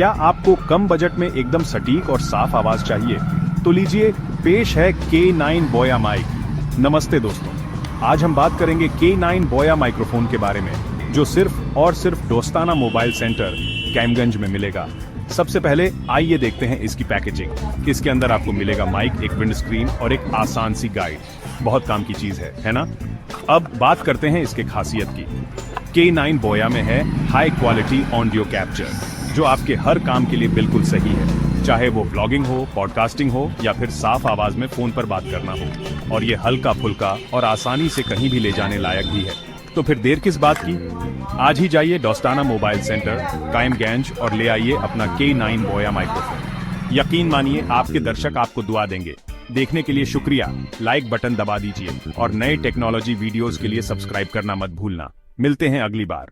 क्या आपको कम बजट में एकदम सटीक और साफ आवाज चाहिए? तो लीजिए, पेश है K9 बोया माइक। नमस्ते दोस्तों, आज हम बात करेंगे K9 बोया माइक्रोफोन के बारे में, जो सिर्फ और सिर्फ दोस्ताना मोबाइल सेंटर कैमगंज में मिलेगा। सबसे पहले आइए देखते हैं इसकी पैकेजिंग। इसके अंदर आपको मिलेगा माइक, एक विंड स्क्रीन और एक आसान सी गाइड। बहुत काम की चीज है ना? अब बात करते हैं इसके खासियत की। K9 बोया में है हाई क्वालिटी ऑडियो कैप्चर, जो आपके हर काम के लिए बिल्कुल सही है, चाहे वो ब्लॉगिंग हो, पॉडकास्टिंग हो या फिर साफ आवाज में फोन पर बात करना हो। और ये हल्का फुल्का और आसानी से कहीं भी ले जाने लायक भी है। तो फिर देर किस बात की? आज ही जाइए दोस्ताना मोबाइल सेंटर कायमगंज और ले आइए अपना K9 बोया माइक्रोफोन। यकीन मानिए, आपके दर्शक आपको दुआ देंगे। देखने के लिए शुक्रिया। लाइक बटन दबा दीजिए और नए टेक्नोलॉजी वीडियोस के लिए सब्सक्राइब करना मत भूलना। मिलते हैं अगली बार।